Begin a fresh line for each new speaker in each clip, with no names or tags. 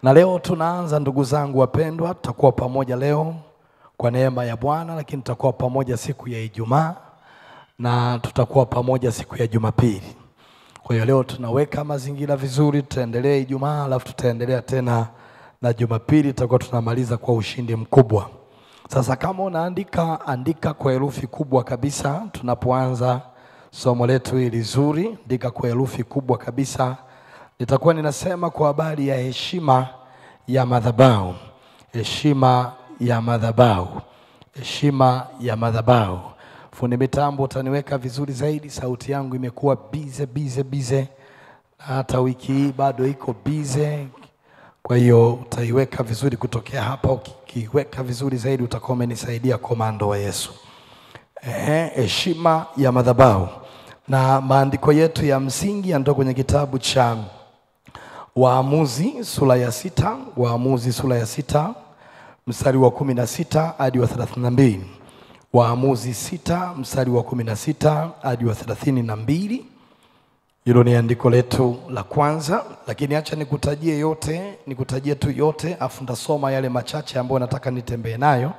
Na leo tunaanza, ndugu zangu wapendwa, tutakuwa pamoja leo kwa neema ya Bwana, lakini tutakuwa pamoja siku ya Ijumaa na tutakuwa pamoja siku ya Jumapili. Kwa hiyo leo tunaweka mazingira vizuri, tutaendelea Ijumaa alafu tutaendelea tena na Jumapili tutakuwa tunamaliza kwa ushindi mkubwa. Sasa kama unaandika, andika kwa herufi kubwa kabisa tunapoanza somo letu hili zuri, andika kwa herufi kubwa kabisa. Nitakuwa ninasema kwa habari ya heshima ya madhabahu. Heshima ya madhabahu. Heshima ya madhabahu. Fundi mitambo utaniweka vizuri zaidi, sauti yangu imekuwa bize. Hata wiki hii bado iko bize. Kwa hiyo utaiweka vizuri kutokea hapa, ukiweka vizuri zaidi utakuwa umenisaidia komando wa Yesu. Heshima ya madhabahu. Na maandiko yetu ya msingi yanatoka kwenye kitabu cha Waamuzi sura ya 6, Waamuzi sura ya 6 mstari wa 16 hadi wa 32. Waamuzi 6 mstari wa 16 hadi wa 32. Hilo ni andiko letu la kwanza, lakini acha nikutajie tu yote afu nitasoma yale machache ambayo nataka nitembee nayo.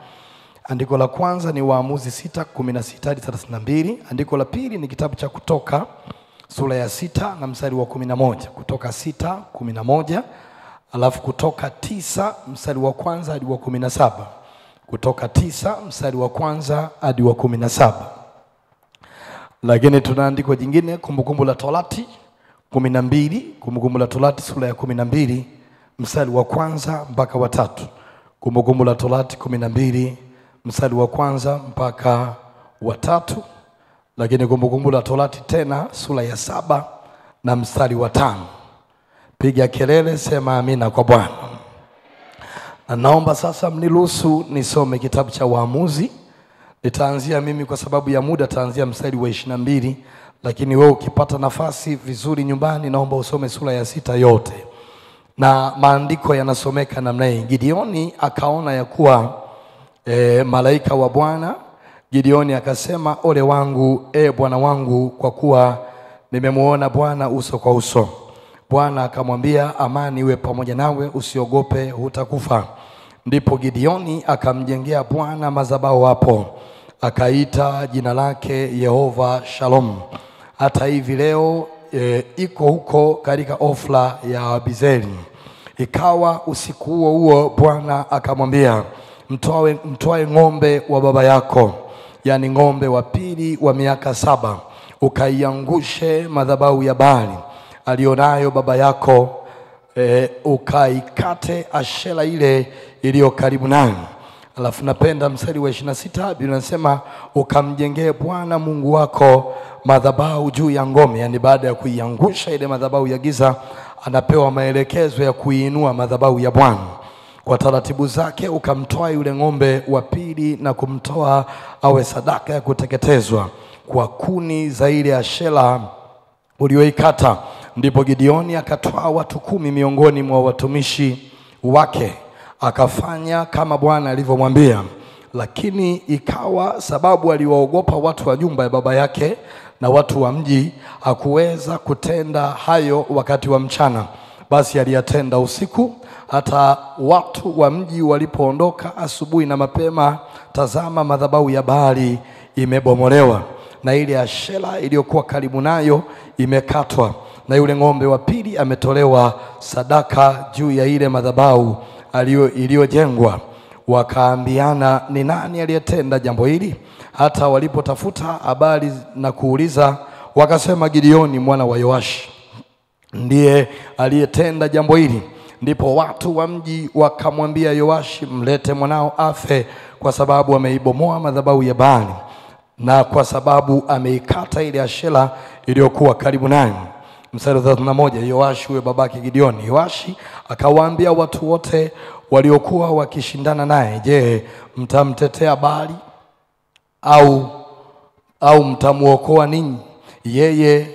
Andiko la kwanza ni Waamuzi 6:16 hadi 32. Andiko la pili ni kitabu cha Kutoka sura ya 6 na mstari wa 11. Kutoka 6:11, alafu Kutoka 9 mstari wa kwanza hadi wa 17. Kutoka 9 mstari wa kwanza hadi wa 17. Lakini tuna andiko jingine, Kumbukumbu la Torati 12, Kumbukumbu la Torati sura ya 12 mstari wa kwanza mpaka wa 3. Kumbukumbu la Torati 12 mstari wa kwanza mpaka wa 3. Lakini Kumbukumbu la Torati tena sura ya 7 na mstari wa 5. Piga kelele, sema amina kwa Bwana. Na naomba sasa mniruhusu nisome kitabu cha Waamuzi. Nitaanzia mimi kwa sababu ya muda, taanzia mstari wa 22, lakini wewe ukipata nafasi vizuri nyumbani naomba usome sura ya 6 yote. Na maandiko yanasomeka namna hii. Gideoni akaona ya kuwa malaika wa Bwana. Gideoni akasema, ole wangu Bwana wangu, kwa kuwa nimemuona Bwana uso kwa uso. Bwana akamwambia, amani iwe pamoja nawe, usiogope, hutakufa. Ndipo Gideoni akamjengea Bwana madhabahu hapo, akaita jina lake Yehova Shalom. Hata hivi leo iko huko katika Ofra ya Abizeli. Ikawa usiku huo Bwana akamwambia, mtoe ng'ombe wa baba yako, yani ng'ombe wa pili wa miaka 7, ukaiangushe madhabahu ya Baali alionayo baba yako, ukaikate Ashera ile iliyo karibu nayo. Alafu napenda mstari wa 26, Biblia inasema ukamjengee Bwana Mungu wako madhabahu juu ya ngome. Yani baada ya kuiangusha ile madhabahu ya giza, anapewa maelekezo ya kuinua madhabahu ya Bwana kwa taratibu zake. Ukamtoa yule ng'ombe wa pili na kumtoa awe sadaka ya kuteketezwa kwa kuni za ile Ashera ulioikata. Ndipo Gideoni akatoa watu 10 miongoni mwa watumishi wake, akafanya kama Bwana alivyomwambia. Lakini ikawa sababu aliwaogopa watu wa nyumba ya baba yake na watu wa mji, hakuweza kutenda hayo wakati wa mchana, basi aliyatenda usiku. Hata watu wa mji walipoondoka asubuhi na mapema, tazama, madhabahu ya Baali imebomolewa na ile Ashera iliyokuwa karibu nayo imekatwa, na yule ng'ombe wa pili ametolewa sadaka juu ya ile madhabahu iliyojengwa. Wakaambiana, ni nani aliyetenda jambo hili? Hata walipotafuta habari na kuuliza, wakasema, Gideoni mwana wa Yoashi ndiye aliyetenda jambo hili. Ndipo watu wa mji wakamwambia Yoashi, mlete mwanao afe, kwa sababu ameibomoa madhabahu ya Baali na kwa sababu ameikata ile Ashera iliyokuwa karibu naye. Mstari 31, Yoashi huyo babake Gideoni. Yoashi akawaambia watu wote waliokuwa wakishindana naye, je, mtamtetea Baali au mtamuokoa ninyi? Yeye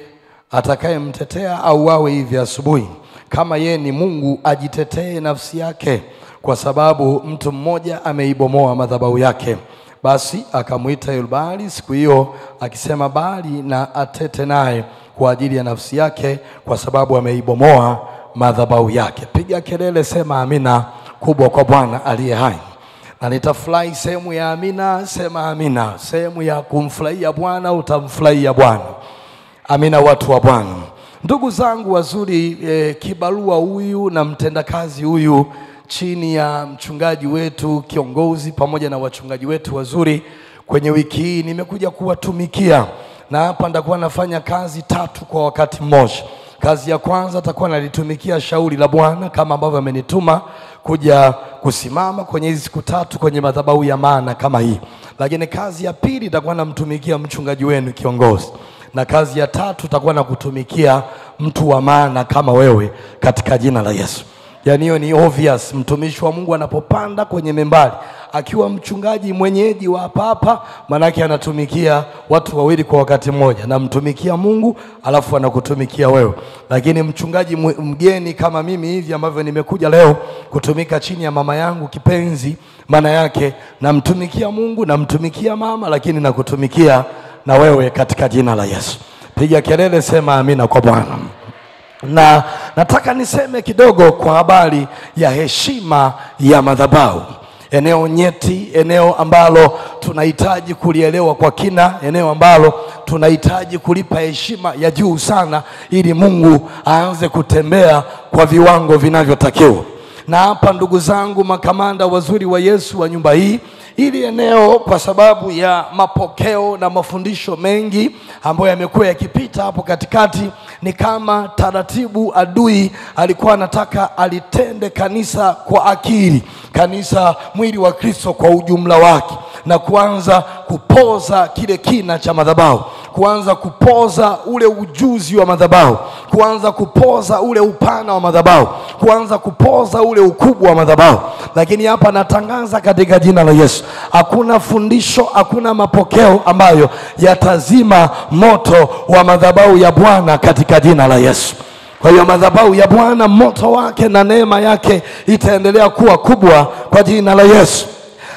atakayemtetea au awe hivi asubuhi. Kama yeye ni Mungu, ajitetee nafsi yake, kwa sababu mtu mmoja ameibomoa madhabahu yake. Basi akamuita yule Baali siku hiyo, akisema, Baali na atete naye kwa ajili ya nafsi yake, kwa sababu ameibomoa madhabahu yake. Piga kelele, sema amina kubwa kwa Bwana aliye hai. Na nitafurahi sehemu ya amina, sema amina. Sehemu ya kumfurahia Bwana, utamfurahia Bwana. Amina, watu wa Bwana. Ndugu zangu wazuri, kibarua huyu na mtendakazi huyu chini ya mchungaji wetu kiongozi pamoja na wachungaji wetu wazuri, kwenye wiki hii nimekuja kuwatumikia, na hapa nitakuwa nafanya kazi 3 kwa wakati mmoja. Kazi ya kwanza nitakuwa nalitumikia shauri la Bwana kama ambavyo amenituma kuja kusimama kwenye hizi siku 3 kwenye madhabahu ya maana kama hii. Lakini kazi ya pili nitakuwa namtumikia mchungaji wenu kiongozi, na kazi ya 3 nitakuwa nakutumikia mtu wa maana kama wewe katika jina la Yesu. Yani hiyo ni obvious. Mtumishi wa Mungu anapopanda kwenye membari akiwa mchungaji mwenyeji wa hapa, manake anatumikia watu wawili kwa wakati mmoja, na mtumikia Mungu alafu anakutumikia wewe. Lakini mchungaji mgeni kama mimi hivi ambavyo nimekuja leo kutumika chini ya mama yangu kipenzi, maana yake namtumikia Mungu, namtumikia mama, lakini nakutumikia na wewe katika jina la Yesu. Piga kelele, sema amina kwa Bwana. Na nataka niseme kidogo kwa habari ya heshima ya madhabahu. Eneo nyeti, eneo ambalo tunahitaji kulielewa kwa kina, eneo ambalo tunahitaji kulipa heshima ya juu sana ili Mungu aanze kutembea kwa viwango vinavyotakiwa. Na hapa ndugu zangu makamanda wazuri wa Yesu wa nyumba hii, ili eneo kwa sababu ya mapokeo na mafundisho mengi ambayo yamekuwa yakipita hapo katikati, ni kama taratibu adui alikuwa anataka alitende kanisa kwa akili, kanisa mwili wa Kristo kwa ujumla wake, na kuanza kupoza kile kina cha madhabahu, kuanza kupoza ule ujuzi wa madhabahu, kuanza kupoza ule upana wa madhabahu, kuanza kupoza ule ukubwa wa madhabahu. Lakini hapa natangaza katika jina la Yesu, hakuna fundisho, hakuna mapokeo ambayo yatazima moto wa madhabahu ya Bwana katika jina la Yesu. Kwa hiyo madhabahu ya Bwana, moto wake na neema yake itaendelea kuwa kubwa kwa jina la Yesu.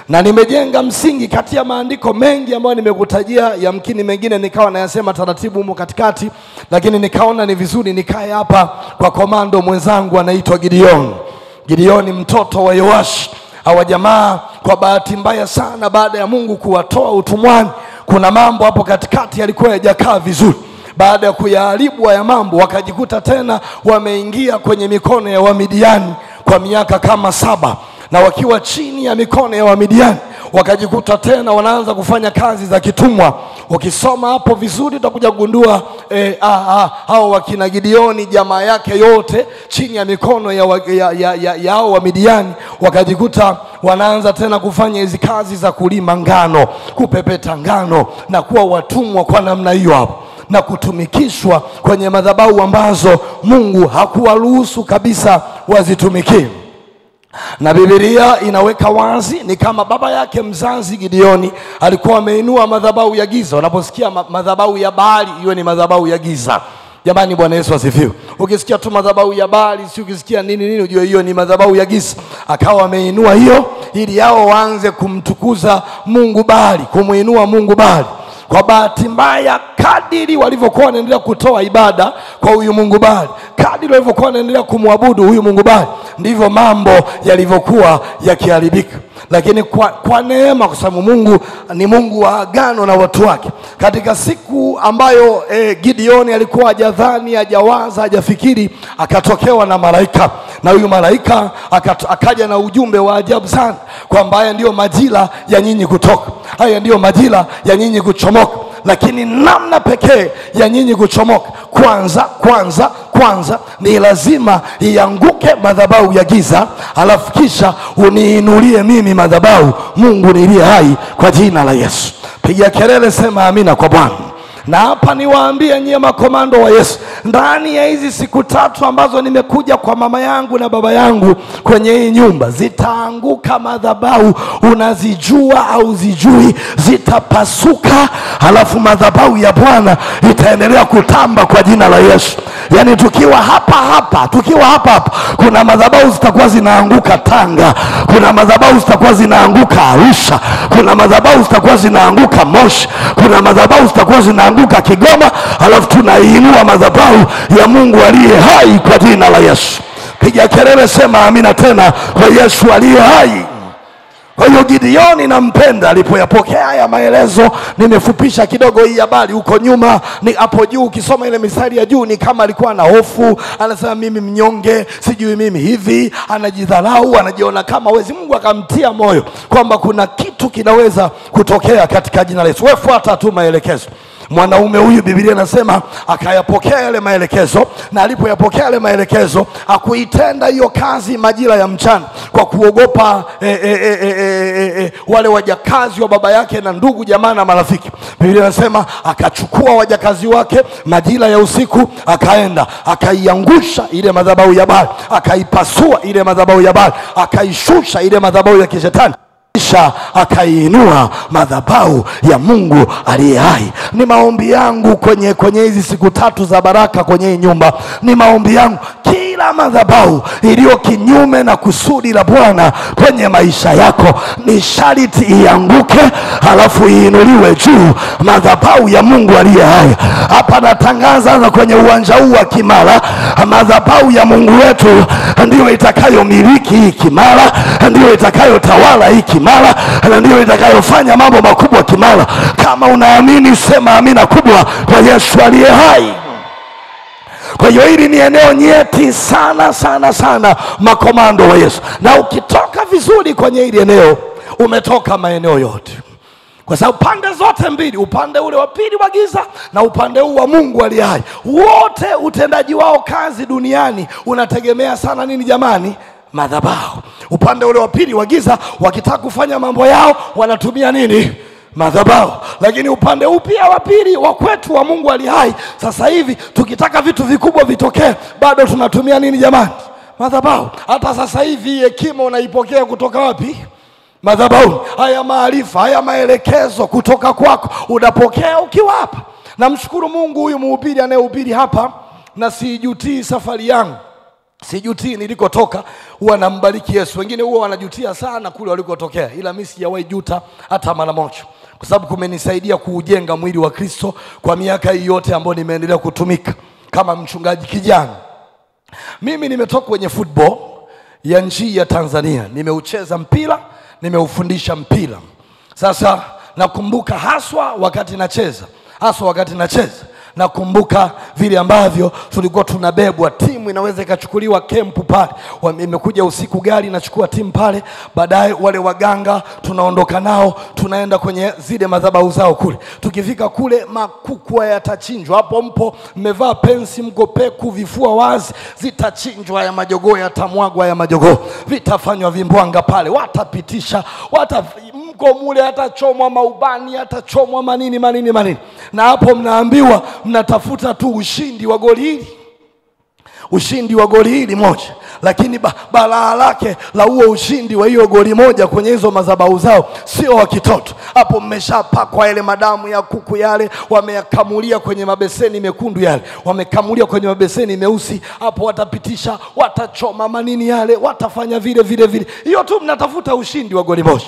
Na nimejenga msingi kati ya maandiko mengi ambayo nimekutajia, yamkini mengine nikawa nayasema taratibu humo katikati, lakini nikaona ni vizuri nikae hapa kwa komando mwenzangu anaitwa Gideoni. Gideoni mtoto wa Yoashi. Hawa jamaa kwa bahati mbaya sana, baada ya Mungu kuwatoa utumwani, kuna mambo hapo katikati yalikuwa hayajakaa vizuri. Baada ya kuyaharibu haya mambo, wakajikuta tena wameingia kwenye mikono ya Wamidiani kwa miaka kama 7. Na wakiwa chini ya mikono ya Wamidiani, wakajikuta tena wanaanza kufanya kazi za kitumwa. Ukisoma hapo vizuri utakuja kugundua hao wakina Gideoni jamaa yake yote chini ya mikono ya hao Wamidiani, wakajikuta wanaanza tena kufanya hizi kazi za kulima ngano, kupepeta ngano, na kuwa watumwa kwa namna hiyo hapo, na kutumikishwa kwenye madhabahu ambazo Mungu hakuwaruhusu kabisa wazitumikie. Na Biblia inaweka wazi ni kama baba yake mzazi Gideoni alikuwa ameinua madhabahu ya giza. Unaposikia madhabahu ya Baali, hiyo ni madhabahu ya giza. Jamani, Bwana Yesu asifiwe. Ukisikia tu madhabahu ya Baali, si ukisikia nini ujue hiyo ni madhabahu ya giza. Akawa ameinua hiyo ili hao waanze kumtukuza Mungu Baali, kumuinua Mungu Baali. Kwa bahati mbaya, kadiri walivyokuwa wanaendelea kutoa ibada kwa huyu Mungu Baali, kadiri walivyokuwa wanaendelea kumwabudu huyu Mungu Baali, ndivyo mambo yalivyokuwa yakiharibika. Lakini kwa neema, kwa sababu Mungu ni Mungu wa agano na watu wake, katika siku ambayo Gideoni alikuwa hajadhani, hajawaza, hajafikiri, akatokewa na malaika. Na huyu malaika akaja na ujumbe wa ajabu sana, kwamba haya ndio majira ya nyinyi kutoka, haya ndio majira ya nyinyi kuchomoka. Lakini namna pekee ya nyinyi kuchomoka, kwanza ni lazima ianguke madhabahu ya giza, alafu kisha uniinulie mimi madhabahu Mungu niliye hai kwa jina la Yesu. Piga kelele, sema amina kwa Bwana. Na hapa niwaambie nyie makomando wa Yesu, ndani ya hizi siku 3 ambazo nimekuja kwa mama yangu na baba yangu kwenye hii nyumba, zitaanguka madhabahu, unazijua au zijui, zitapasuka, halafu madhabahu ya Bwana itaendelea kutamba kwa jina la Yesu. Yani tukiwa hapa, kuna madhabahu zitakuwa zinaanguka Tanga, kuna madhabahu zitakuwa zinaanguka Arusha, kuna madhabahu zitakuwa zinaanguka Moshi, kuna madhabahu zitakuwa zinaanguka Kigoma, halafu tunaiinua madhabahu madhabahu ya Mungu aliye hai kwa jina la Yesu. Piga kelele, sema amina tena kwa Yesu aliye hai. Kwa hiyo Gideoni nampenda alipoyapokea haya maelezo. Nimefupisha kidogo hii habari, huko nyuma ni hapo juu ukisoma ile mistari ya juu ni kama alikuwa na hofu, anasema mimi mnyonge, sijui mimi hivi, anajidharau, anajiona kama wezi. Mungu akamtia moyo kwamba kuna kitu kinaweza kutokea katika jina la Yesu. Wewe fuata tu maelekezo. Mwanaume huyu Biblia inasema akayapokea yale maelekezo, na alipoyapokea yale maelekezo akuitenda hiyo kazi majira ya mchana kwa kuogopa wale wajakazi wa baba yake na ndugu jamaa na marafiki. Biblia inasema akachukua wajakazi wake majira ya usiku, akaenda akaiangusha ile madhabahu ya Baali, akaipasua ile madhabahu ya Baali, akaishusha ile madhabahu ya kishetani, kisha akaiinua madhabahu ya Mungu aliye hai. Ni maombi yangu kwenye hizi siku 3 za baraka kwenye hii nyumba, ni maombi yangu kila madhabahu iliyo kinyume na kusudi la Bwana kwenye maisha yako ni sharti ianguke, halafu iinuliwe juu madhabahu ya Mungu aliye hai. Hapa natangaza kwenye uwanja huu wa Kimara, madhabahu ya Mungu wetu ndio itakayomiliki hii Kimara, ndio itakayotawala hii Kimara, na ndio itakayofanya mambo makubwa Kimara. Kama unaamini sema amina kubwa kwa Yesu aliye hai. Kwa hiyo hili ni eneo nyeti sana sana sana, makomando wa Yesu. Na ukitoka vizuri kwenye hili eneo, umetoka maeneo yote. Kwa sababu pande zote mbili, upande ule wa pili wa giza na upande huu wa Mungu aliye hai, wote utendaji wao kazi duniani unategemea sana nini jamani? Madhabahu. Upande ule wa pili wa giza wakitaka kufanya mambo yao wanatumia nini? Madhabahu. Lakini upande huu pia wa pili wa kwetu wa Mungu aliye hai, sasa hivi tukitaka vitu vikubwa vitokee, bado tunatumia nini jamani? Madhabahu. Hata sasa hivi hekima unaipokea kutoka wapi? Madhabahu. Haya maarifa, haya maelekezo kutoka kwako unapokea ukiwa hapa. Namshukuru Mungu, huyu mhubiri anayehubiri hapa, na sijutii safari yangu, sijutii nilikotoka. Huwa nambariki Yesu. Wengine huwa wanajutia sana kule walikotokea, ila mimi sijawahi juta hata mara moja, kwa sababu kumenisaidia kuujenga mwili wa Kristo kwa miaka hii yote ambayo nimeendelea kutumika kama mchungaji kijana. Mimi nimetoka kwenye football ya nchi ya Tanzania, nimeucheza mpira, nimeufundisha mpira. Sasa nakumbuka haswa wakati nacheza, nakumbuka vile ambavyo tulikuwa tunabebwa, timu inaweza ikachukuliwa kempu pale, imekuja usiku gari inachukua timu pale, baadaye wale waganga tunaondoka nao, tunaenda kwenye zile madhabahu zao kule. Tukifika kule makuku yatachinjwa, hapo mpo mmevaa pensi, mko peku, vifua wazi, zitachinjwa ya majogoo, yatamwagwa ya majogoo, vitafanywa vimbwanga pale, watapitisha, mko mule, atachomwa maubani, atachomwa manini. Na hapo mnaambiwa mnatafuta tu ushindi wa goli hili moja. Lakini balaa lake la huo ushindi wa hiyo goli moja kwenye hizo madhabahu zao sio wa kitoto. Hapo mmeshapakwa ile madamu ya kuku yale, wameyakamulia kwenye mabeseni mekundu yale, wamekamulia kwenye mabeseni meusi. Hapo watapitisha, watachoma manini yale, watafanya vile. Hiyo tu mnatafuta ushindi wa goli moja.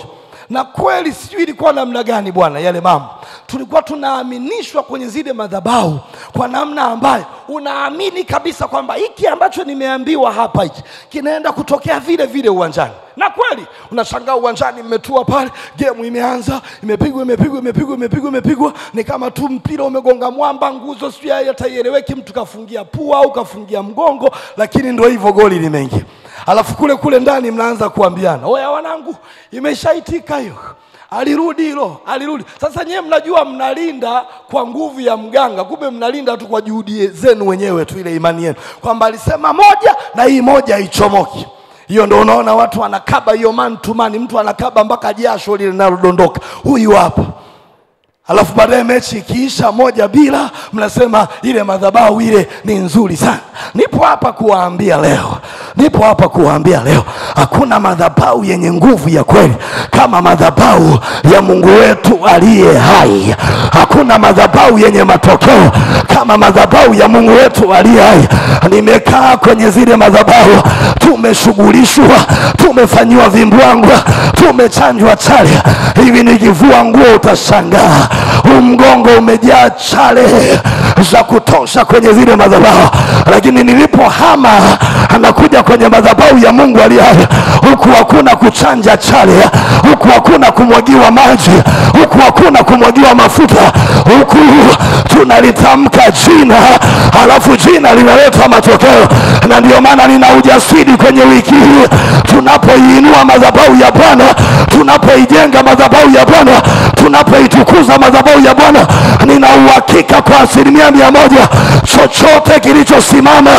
Na kweli sijui ilikuwa namna gani bwana, yale mambo tulikuwa tunaaminishwa kwenye zile madhabahu kwa namna ambayo unaamini kabisa kwamba hiki ambacho nimeambiwa hapa hiki kinaenda kutokea vile uwanjani. Na kweli unashangaa uwanjani mmetua pale, game imeanza, imepigwa, ni kama tu mpira umegonga mwamba, nguzo sio haieleweki, mtu kafungia pua au kafungia mgongo, lakini ndio hivyo goli limeingia. Alafu kule ndani mnaanza kuambiana, oya wanangu, imeshaitika hiyo, alirudi. Sasa nyewe mnajua mnalinda kwa nguvu ya mganga, kumbe mnalinda tu kwa juhudi zenu wenyewe tu, ile imani yenu kwamba alisema moja na hii moja haichomoki. Hiyo ndio unaona watu wanakaba hiyo man to man, mtu anakaba mpaka jasho lile linalodondoka, huyu hapa. Alafu baadaye mechi ikiisha 1-0, mnasema ile madhabahu ile ni nzuri sana. Nipo hapa kuwaambia leo, hakuna madhabahu yenye nguvu ya kweli kama madhabahu ya Mungu wetu aliye hai. Hakuna madhabahu yenye matokeo kama madhabahu ya Mungu wetu aliye hai. Nimekaa kwenye zile madhabahu, tumeshughulishwa, tumefanywa vimbwangwa, tumechanjwa chale. Hivi nikivua nguo utashangaa, mgongo umejaa chale, za kutosha kwenye zile madhabahu, lakini nilipohama anakuja kwenye madhabahu ya Mungu aliye hai, huku hakuna kuchanja chale, huku hakuna kumwagiwa maji, huku hakuna kumwagiwa mafuta, huku tunalitamka jina, halafu jina linaleta matokeo. Na ndio maana nina ujasiri kwenye wiki hii, tunapoinua madhabahu ya Bwana, tunapoijenga madhabahu ya Bwana, tunapoitukuza madhabahu ya Bwana, nina uhakika kwa 100% chochote kilichosimama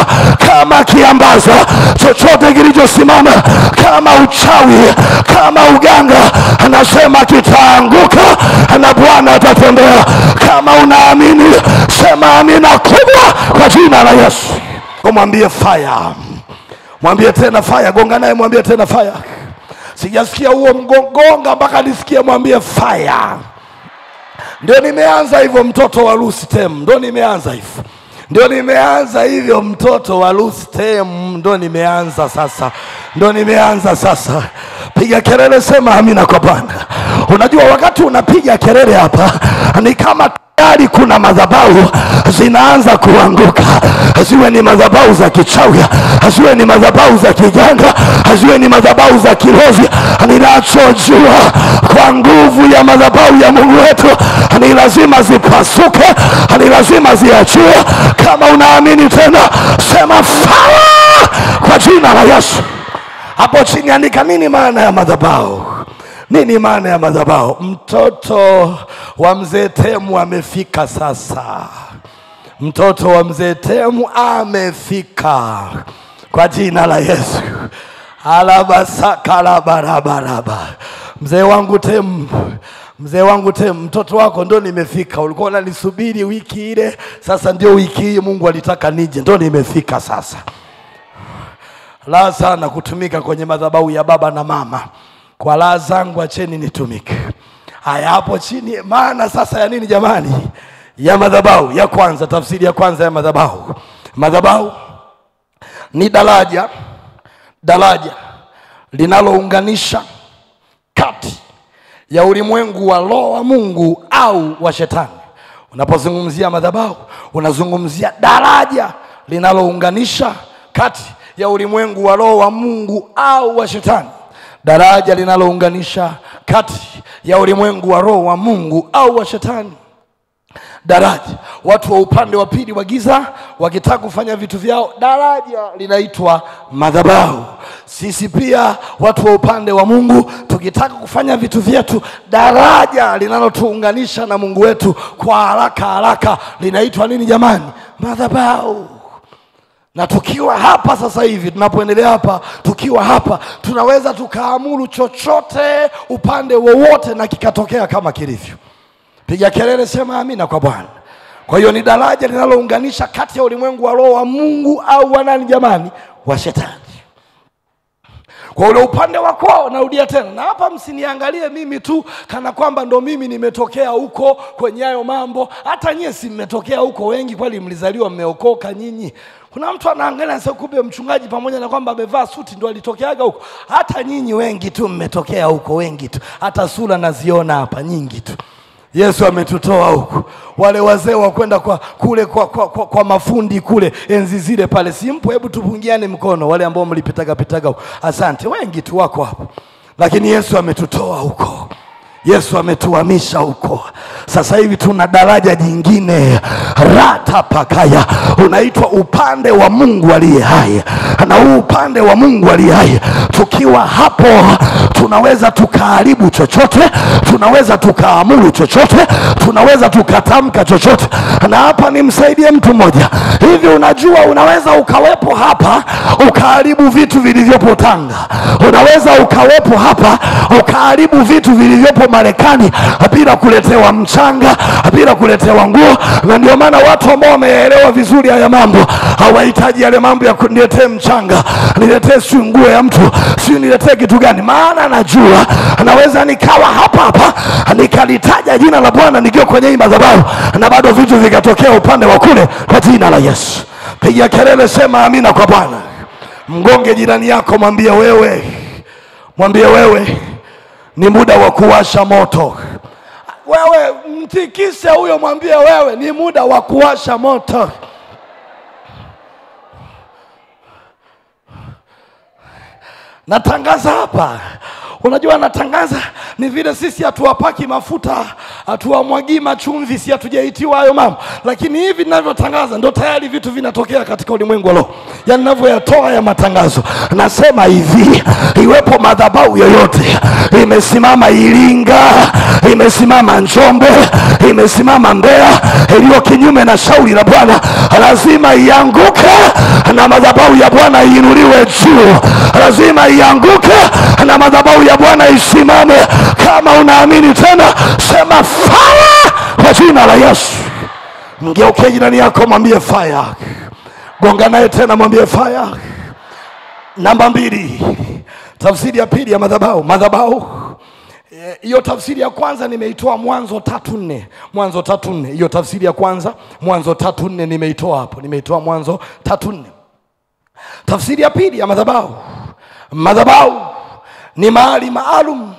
kama kiambaza, chochote kilichosimama kama uchawi, kama uganga, anasema kitaanguka na Bwana atatembea. Kama unaamini sema amina kubwa kwa jina la Yesu. Mwambie fire, mwambie tena fire, gonga naye mwambie tena fire. Sijasikia huo mgonga mpaka nisikie mwambie fire. Ndio nimeanza hivyo mtoto wa Rustem, ndio nimeanza hivyo. Ndio nimeanza hivyo mtoto wa Rustem, ndio nimeanza sasa. Ndio nimeanza sasa. Piga kelele sema amina kwa Bwana. Unajua wakati unapiga kelele hapa ni kama tayari kuna madhabahu zinaanza kuanguka. Ziwe ni madhabahu za kichawi, ziwe ni madhabahu za kiganga, ziwe ni madhabahu za kirozi. Ninachojua kwa nguvu ya madhabahu ya Mungu wetu ni lazima zipasuke, ni lazima ziachiwe. Kama unaamini tena sema fire kwa jina la Yesu. Hapo chini andika nini maana ya madhabahu. Nini maana ya madhabahu? Mtoto wa mzee Temu amefika sasa. Mtoto wa mzee Temu amefika kwa jina la Yesu. Alabasakala barabaraba. Mzee wangu Temu, mzee wangu Temu, mtoto wako ndo nimefika. Ulikuwa unanisubiri wiki ile, sasa ndio wiki hii Mungu alitaka nije, ndo nimefika sasa. La sana kutumika kwenye madhabahu ya baba na mama. Kwa la zangu acheni nitumike. Haya hapo chini maana sasa ya nini jamani? Ya madhabahu. Ya kwanza, tafsiri ya kwanza ya madhabahu. Madhabahu ni daraja linalounganisha kati ya ulimwengu wa roho wa Mungu au wa shetani. Unapozungumzia madhabahu, unazungumzia daraja linalounganisha kati ya ulimwengu wa roho wa Mungu au wa shetani. Daraja linalounganisha kati ya ulimwengu wa roho wa Mungu au wa shetani. Daraja, watu wa upande wa pili wa giza wakitaka kufanya vitu vyao, daraja linaitwa madhabahu. Sisi pia watu wa upande wa Mungu tukitaka kufanya vitu vyetu, daraja linalotuunganisha na Mungu wetu kwa haraka linaitwa nini jamani? Madhabahu. Na tukiwa hapa sasa hivi, tunapoendelea hapa, tukiwa hapa tunaweza tukaamuru chochote upande wowote na kikatokea kama kilivyo. Piga kelele sema amina kwa Bwana. Kwa hiyo ni daraja linalounganisha kati ya ulimwengu wa roho wa Mungu au wa nani jamani? Wa shetani. Kwa ule upande wa kwao, narudia tena, na hapa msiniangalie mimi tu kana kwamba ndo mimi nimetokea huko kwenye hayo mambo. Hata nyinyi si mmetokea huko, wengi kweli mlizaliwa mmeokoka nyinyi. Kuna mtu anaangalia na kumbe mchungaji pamoja na kwamba amevaa suti ndo alitokeaga huko. Hata nyinyi wengi tu mmetokea huko, wengi tu. Hata sura naziona hapa nyingi tu. Yesu ametutoa huko. Wale wazee wa kwenda kwa mafundi kule enzi zile pale, simpo, hebu tupungiane mkono wale ambao mlipitaga huko. Asante, wengi tu wako hapo. Lakini Yesu ametutoa huko. Yesu ametuhamisha huko. Sasa hivi tuna daraja jingine, rata pakaya, unaitwa upande wa Mungu aliye hai. Na huu upande wa Mungu aliye hai, tukiwa hapo tunaweza tukaharibu chochote, tunaweza tukaamuru chochote, tunaweza tukatamka chochote. Na hapa nimsaidie mtu mmoja. Hivi unajua unaweza ukawepo hapa ukaharibu vitu vilivyopo Tanga. Unaweza ukawepo hapa ukaharibu vitu vilivyopo Marekani bila kuletewa mchanga, bila kuletewa nguo. Na ndio maana watu ambao wameelewa vizuri haya mambo hawahitaji yale mambo ya kuniletee mchanga, niletee si nguo ya mtu, si niletee kitu gani. Maana najua naweza nikawa hapa nikalitaja jina la Bwana nikiwa kwenye hii madhabahu na bado vitu vikatokea upande wa kule kwa jina la Yesu. Piga kelele sema amina kwa Bwana. Mgonge jirani yako mwambie wewe ni muda wa kuwasha moto. Wewe mtikise huyo, mwambie wewe ni muda wa kuwasha moto. Natangaza hapa. Unajua natangaza ni vile sisi hatuwapaki mafuta, hatuwamwagi machumvi, si hatujaitiwa hayo mambo. Lakini hivi ninavyotangaza ndio tayari vitu vinatokea katika ulimwengu wa roho. Yaani ninavyoyatoa ya matangazo. Nasema hivi, iwepo madhabahu yoyote imesimama Iringa, imesimama Njombe, imesimama Mbeya, iliyo kinyume na shauri la Bwana, lazima ianguke na madhabahu ya Bwana iinuliwe juu. Lazima ianguke na madhabahu ya Bwana isimame. Kama unaamini tena sema fire kwa jina la Yesu. Mgeuke jirani yako mwambie fire. Gonga naye tena mwambie fire. Namba 2. Tafsiri ya pili ya madhabahu. Madhabahu. Hiyo tafsiri ya kwanza nimeitoa Mwanzo 3:4. Mwanzo 3:4. Hiyo tafsiri ya kwanza Mwanzo 3:4 nimeitoa hapo. Nimeitoa Mwanzo 3:4. Tafsiri ya pili ya madhabahu. Madhabahu ni mahali maalum,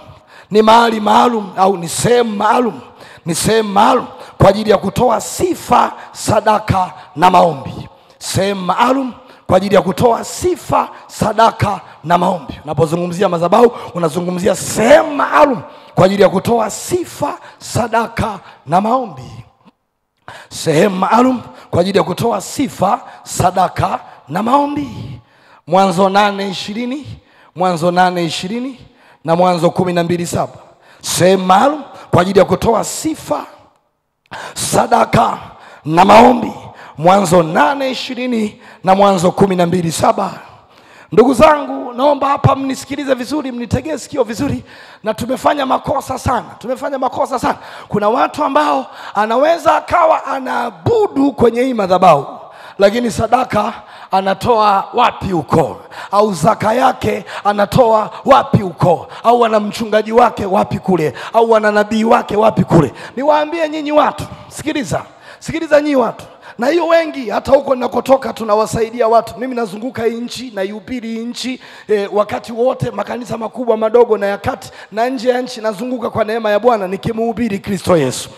ni mahali maalum au ni sehemu maalum, ni sehemu maalum kwa ajili ya kutoa sifa, sadaka na maombi. Sehemu maalum kwa ajili ya kutoa sifa, sadaka na maombi. Unapozungumzia madhabahu unazungumzia sehemu maalum kwa ajili ya kutoa sifa, sadaka na maombi. Sehemu maalum kwa ajili ya kutoa sifa, sadaka na maombi. Mwanzo 8:20, Mwanzo 8:20 na Mwanzo 12:7. Sehemu maalum kwa ajili ya kutoa sifa, sadaka na maombi. Mwanzo 8:20 na Mwanzo 12:7. Ndugu zangu, naomba hapa mnisikilize vizuri, mnitegee sikio vizuri. Na tumefanya makosa sana. Kuna watu ambao anaweza akawa anaabudu kwenye hii madhabahu, lakini sadaka anatoa wapi huko? Au zaka yake anatoa wapi huko? Au ana mchungaji wake wapi kule? Au ana nabii wake wapi kule? Niwaambie nyinyi watu, sikiliza nyinyi watu. Na hiyo wengi hata huko ninakotoka tunawasaidia watu. Mimi nazunguka hii nchi na ihubiri hii nchi wakati wote, makanisa makubwa madogo na ya kati na nje ya nchi, nazunguka kwa neema ya Bwana nikimhubiri Kristo Yesu.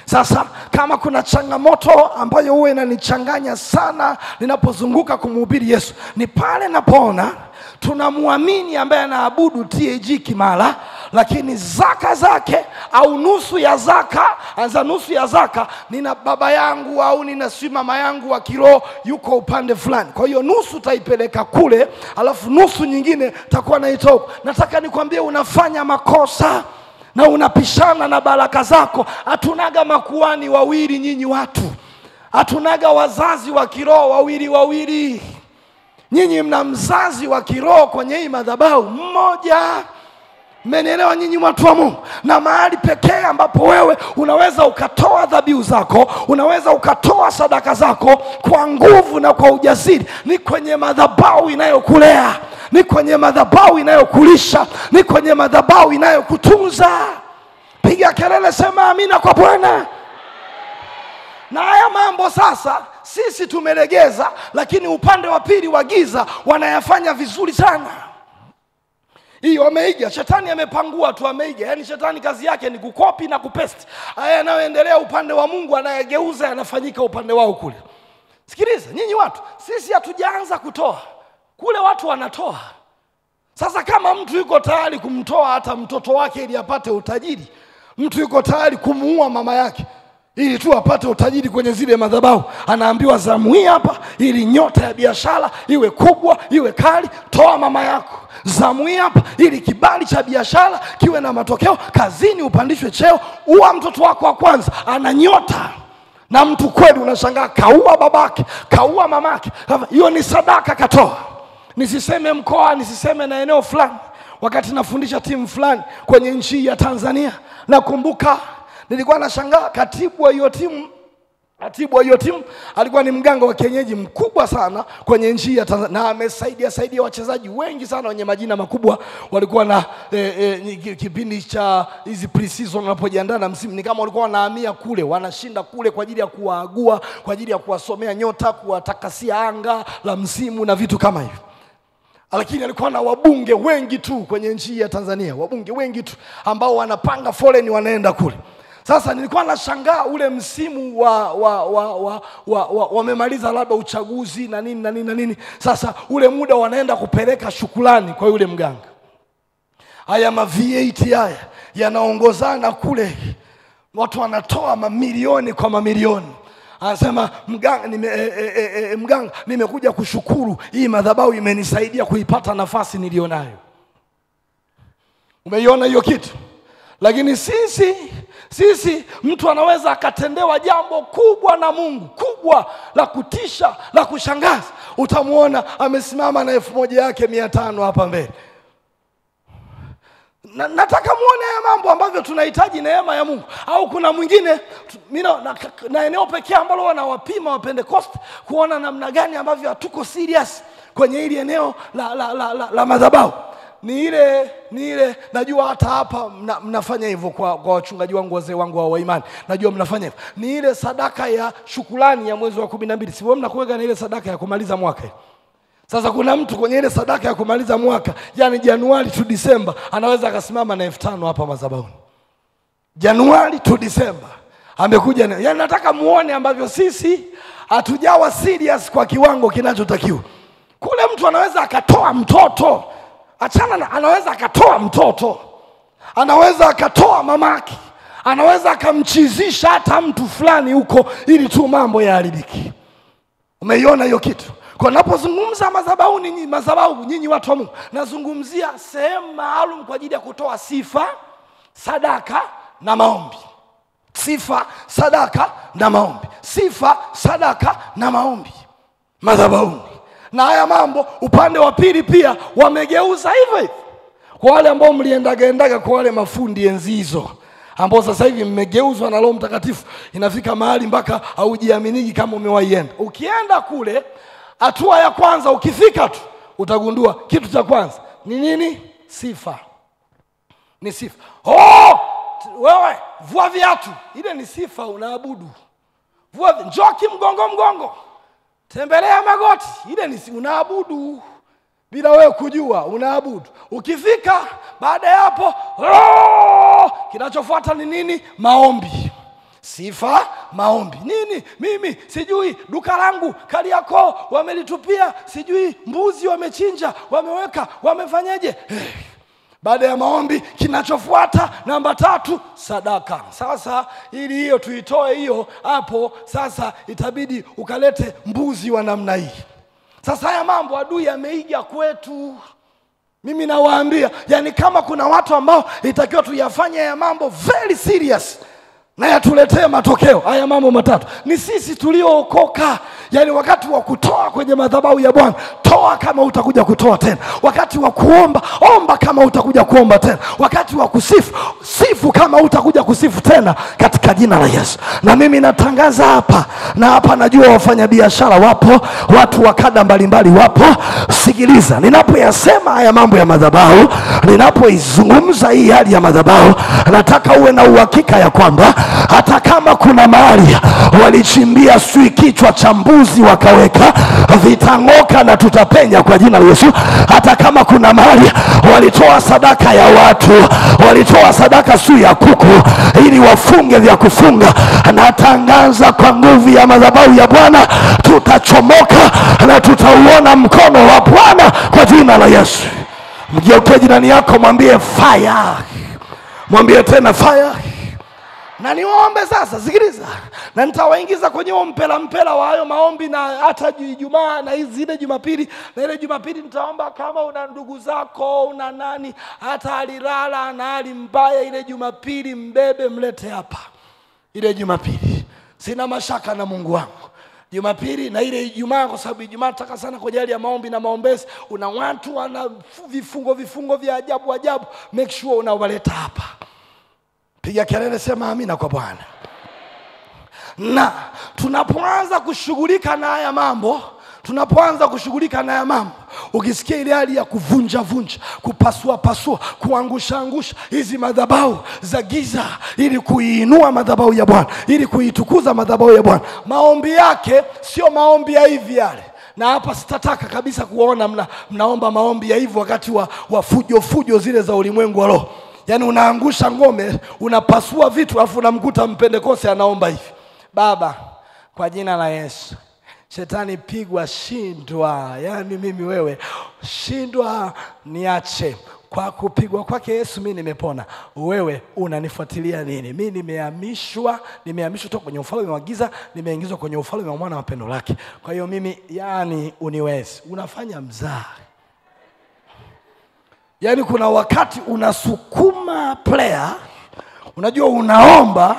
Sasa kama kuna changamoto ambayo huwa inanichanganya sana ninapozunguka kumhubiri Yesu, ni pale napoona tunamwamini ambaye anaabudu TAG Kimara, lakini zaka zake au nusu ya zaka, nina baba yangu au nina mama yangu wa kiroho yuko upande fulani. Kwa hiyo nusu taipeleka kule, alafu nusu nyingine takuwa naitoa huko. Nataka nikwambie unafanya makosa na unapishana na baraka zako. Hatunaga makuhani wawili nyinyi watu. Hatunaga wazazi wa kiroho wawili. Nyinyi mna mzazi wa kiroho kwenye hii madhabahu mmoja. Mmenielewa nyinyi watu wa Mungu? Na mahali pekee ambapo wewe unaweza ukatoa dhabihu zako, unaweza ukatoa sadaka zako kwa nguvu na kwa ujasiri, ni kwenye madhabahu inayokulea, ni kwenye madhabahu inayokulisha, ni kwenye madhabahu inayokutunza. Piga kelele, sema amina kwa Bwana. Na haya mambo sasa sisi tumelegeza, lakini upande wa pili wa giza wanayafanya vizuri sana. Hiyo wameiga, shetani amepangua tu, ameiga. Yaani shetani kazi yake ni kukopi na kupesti. Haya yanayoendelea upande wa Mungu anayegeuza yanafanyika upande wao kule. Sikiliza nyinyi watu, sisi hatujaanza kutoa. Kule watu wanatoa. Sasa kama mtu yuko tayari kumtoa hata mtoto wake ili apate utajiri, mtu yuko tayari kumuua mama yake ili tu apate utajiri kwenye zile madhabahu, anaambiwa zamu hii hapa, ili nyota ya biashara iwe kubwa, iwe kali, toa mama yako. Zamu hii hapa, ili kibali cha biashara kiwe na matokeo, kazini upandishwe cheo, ua mtoto wako wa kwanza, ana nyota. Na mtu kweli unashangaa kaua babake, kaua mamake. Hiyo ni sadaka katoa. Nisiseme mkoa, nisiseme na eneo fulani. Wakati nafundisha timu fulani kwenye nchi ya Tanzania, nakumbuka nilikuwa nashangaa katibu wa hiyo timu alikuwa ni mganga wa kienyeji mkubwa sana kwenye nchi ya Tanzania, na amesaidia wachezaji wengi sana wenye majina makubwa. Walikuwa na kipindi cha hizi pre-season wanapojiandaa na msimu, ni kama walikuwa wanahamia kule, wanashinda kule kwa ajili ya kuwaagua, kwa ajili ya kuwasomea nyota, kuwatakasia anga la msimu na vitu kama hivyo. Lakini alikuwa na wabunge wengi tu kwenye nchi ya Tanzania, wabunge wengi tu ambao wanapanga foleni wanaenda kule. Sasa nilikuwa nashangaa ule msimu wamemaliza labda uchaguzi na nini na nini na nini. Sasa ule muda wanaenda kupeleka shukrani kwa yule mganga. Haya ma-V8 haya yanaongozana kule. Watu wanatoa mamilioni kwa mamilioni. Anasema mganga nimekuja kushukuru, hii madhabahu imenisaidia kuipata nafasi nilionayo. Umeiona hiyo kitu? Lakini sisi mtu anaweza akatendewa jambo kubwa na Mungu, kubwa la kutisha, la kushangaza. Utamuona amesimama na 1500 hapa mbele. Nataka muone haya mambo ambavyo tunahitaji neema ya Mungu. Au kuna mwingine na eneo pekee ambalo wanawapima wa Pentecost kuona namna gani ambavyo hatuko serious kwenye hili eneo la madhabahu. Ni ile najua hata hapa mnafanya hivyo kwa wachungaji wangu, wazee wangu wa imani. Najua mnafanya hivyo. Ni ile sadaka ya shukrani ya mwezi wa 12. Sio mnakuweka na ile sadaka ya kumaliza mwaka. Sasa kuna mtu kwenye ile sadaka ya kumaliza mwaka, yani Januari to December, anaweza akasimama na 5000 hapa madhabahuni. Januari to December amekuja. Yani nataka muone ambavyo sisi hatujawa serious kwa kiwango kinachotakiwa. Kule mtu anaweza akatoa mtoto. Anaweza akatoa mtoto. Anaweza akatoa mamaki. Anaweza akamchizisha hata mtu fulani huko ili tu mambo yaharibiki. Umeiona hiyo kitu? Kwa napozungumza madhabahu nyinyi watu wa Mungu, nazungumzia sehemu maalum kwa ajili ya kutoa sifa, sadaka na maombi. Sifa, sadaka na maombi. Sifa, sadaka na maombi madhabahuni. Na haya mambo upande wa pili pia wamegeuza hivyo hivyo. Kwa wale ambao mliendaga kwa wale mafundi enzi hizo, ambao sasa hivi mmegeuzwa na Roho Mtakatifu, inafika mahali mpaka haujiaminiki kama umewaienda. Ukienda kule, hatua ya kwanza ukifika tu utagundua kitu cha kwanza ni nini? Sifa. Ni sifa. Wewe vua viatu, ile ni sifa, unaabudu. Njoki mgongo. Tembelea magoti, ile ni unaabudu. Bila wewe kujua unaabudu. Ukifika baada ya hapo, kinachofuata ni nini? Maombi. Sifa, maombi. Nini? Mimi sijui duka langu Kariakoo wamelitupia, sijui mbuzi wamechinja, wameweka, wamefanyaje? Baada ya maombi kinachofuata namba 3, sadaka. Sasa ili hiyo tuitoe hiyo hapo, sasa itabidi ukalete mbuzi wa namna hii. Sasa haya mambo adui ameiga kwetu. Mimi nawaambia, yani kama kuna watu ambao itakiwa tuyafanye haya mambo very serious na yatuletee matokeo, haya mambo matatu, ni sisi tuliookoka. Yani wakati wa kutoa kwenye madhabahu ya Bwana, toa kama utakuja kutoa tena. Wakati wa kuomba, omba kama utakuja kuomba tena. Wakati wa kusifu, sifu kama utakuja kusifu tena, katika jina la Yesu. Na mimi natangaza hapa, na hapa najua wafanyabiashara wapo, watu wa kada mbalimbali wapo. Sikiliza, ninapoyasema haya mambo ya madhabahu, ninapoizungumza hii hali ya madhabahu, nataka uwe na uhakika ya kwamba hata kama kuna mahali walichimbia sui kichwa cha mbuzi wakaweka, vitang'oka na tutapenya kwa jina la Yesu. Hata kama kuna mahali walitoa sadaka ya watu, walitoa sadaka sui ya kuku ili wafunge vya kufunga, natangaza kwa nguvu ya madhabahu ya Bwana, tutachomoka na tutauona mkono wa Bwana kwa jina la Yesu. Mgeuke jirani yako, mwambie fire. Mwambie tena fire. Na niwaombe sasa, sikiliza, na nitawaingiza kwenye mpela wa hayo maombi, na hata Ijumaa na zile Jumapili, na ile Jumapili nitaomba kama una ndugu zako, una nani hata alilala na hali mbaya, ile Jumapili mbebe mlete hapa. Ile Jumapili sina mashaka na Mungu wangu. Jumapili na ile Ijumaa, kwa sababu Ijumaa nataka sana kwa ajili ya maombi na maombezi. Una watu wana vifungo vya ajabu, make sure unawaleta hapa. Piga kelele, sema amina kwa Bwana. Na tunapoanza kushughulika na haya mambo, ukisikia ile hali ya kuvunja, kupasua, kuangusha hizi madhabahu za giza, ili kuinua madhabahu ya Bwana, ili kuitukuza madhabahu ya Bwana, maombi yake sio maombi ya hivi yale. Na hapa sitataka kabisa kuona mnaomba maombi ya hivyo wakati wa fujo zile za ulimwengu wa roho. Yaani unaangusha ngome, unapasua vitu, afu unamkuta Mpentekoste anaomba hivi: Baba, kwa jina la Yesu, shetani pigwa, shindwa. Yaani mimi wewe, shindwa, niache. Kwa kupigwa kwake Yesu mimi nimepona. Wewe unanifuatilia nini? Mimi nimehamishwa toka kwenye ufalme wa giza, nimeingizwa kwenye ufalme wa mwana wa pendo lake. Kwa hiyo mimi, yani uniwezi. Unafanya mzaha. Yaani kuna wakati unasukuma player, unajua unaomba,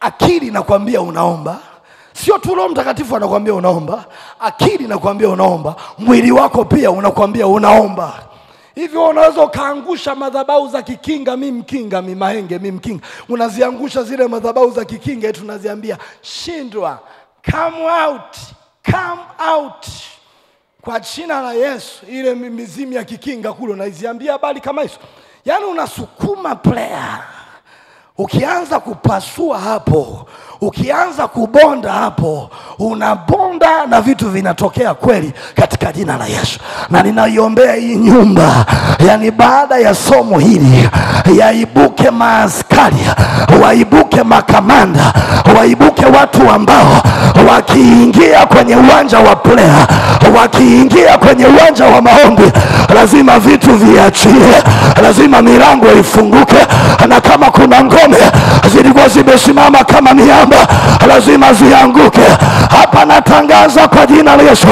akili inakwambia unaomba. Sio tu Roho Mtakatifu anakuambia unaomba, akili inakwambia unaomba, mwili wako pia unakwambia unaomba. Hivyo unaweza kaangusha madhabahu za kikinga, mimi mkinga, mimi mahenge, mimi mkinga. Unaziangusha zile madhabahu za kikinga, eti tunaziambia shindwa, come out, come out. Kwa jina la Yesu, ile mizimu ya kikinga kule unaiziambia habari kama hizo. Yaani unasukuma player. Ukianza kupasua hapo, ukianza kubonda hapo, unabonda na vitu vinatokea kweli katika jina la Yesu. Na ninaiombea hii nyumba, yani baada ya somo hili, yaibuke maaskari, waibuke makamanda, waibuke watu ambao wakiingia kwenye uwanja wa prayer, wakiingia kwenye uwanja wa maombi, lazima vitu viachie, lazima milango ifunguke, na kama kuna ngome zilikuwa zimesimama kama miamba, lazima zianguke. Hapa natangaza kwa jina la Yesu,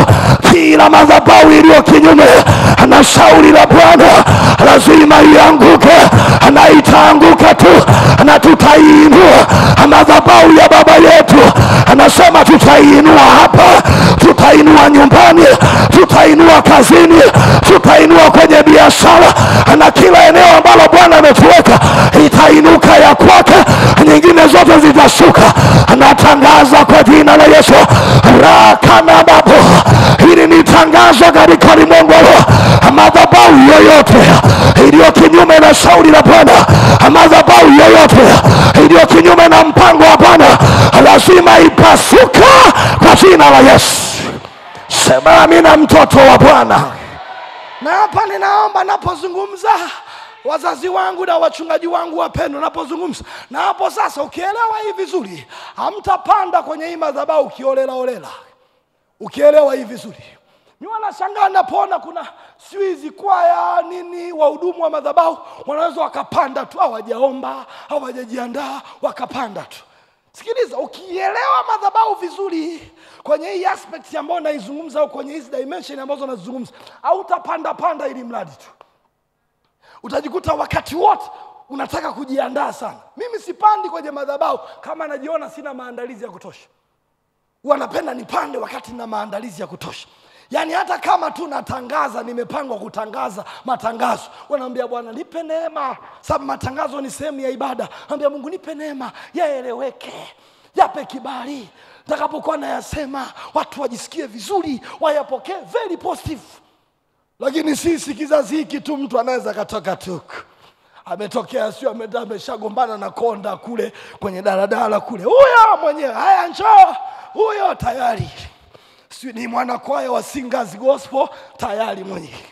kila madhabahu iliyo kinyume na shauri la Bwana lazima ianguke, na itaanguka tu, na tutaiinua madhabahu ya baba yetu. Anasema tutaiinua hapa, tutainua nyumbani, tutainua kazini, tutainua kwenye biashara, na kila eneo ambalo Bwana ametuweka itainuka ya kwake, nyingine zote zitashuka. Natangaza kwa jina la Yesu, rakana babo, hili ni tangazo katika ulimwengu. Madhabahu yoyote iliyo kinyume na shauri la Bwana, madhabahu yoyote iliyo kinyume na mpango wa Bwana, lazima ipasuka kwa jina la Yesu. Sema amina, mtoto wa Bwana. Na hapa ninaomba, napozungumza wazazi wangu na wachungaji wangu wapendwa, napozungumza na hapo sasa, ukielewa hii vizuri, hamtapanda kwenye hii madhabahu ukiolela olela. Ukielewa hii vizuri. Mimi wanashangaa napoona kuna siwizi kwaya nini, wahudumu wa madhabahu wanaweza wakapanda tu, hawajaomba, hawajajiandaa, wakapanda tu. Sikiliza, ukielewa madhabahu vizuri kwenye hii aspect ambayo naizungumza, au kwenye hizi dimension ambazo nazungumza, au utapanda ili mradi tu. Utajikuta wakati wote unataka kujiandaa sana. Mimi sipandi kwenye madhabahu kama najiona sina maandalizi ya kutosha. Wanapenda nipande wakati na maandalizi ya kutosha. Yaani hata kama tu natangaza, nimepangwa kutangaza matangazo, wanaambia Bwana nipe neema, sababu matangazo ni sehemu ya ibada. Naambia Mungu nipe neema, yaeleweke, yape kibali. Nitakapokuwa nayasema watu wajisikie vizuri, wayapokee very positive. Lakini sisi kizazi hiki tu, mtu anaweza katoka tu, ametokea sio ameshagombana na konda kule kwenye daladala kule, huyo mwenyewe haya njoo, huyo tayari sio ni mwana kwaya wa Singers Gospel, tayari mwenyewe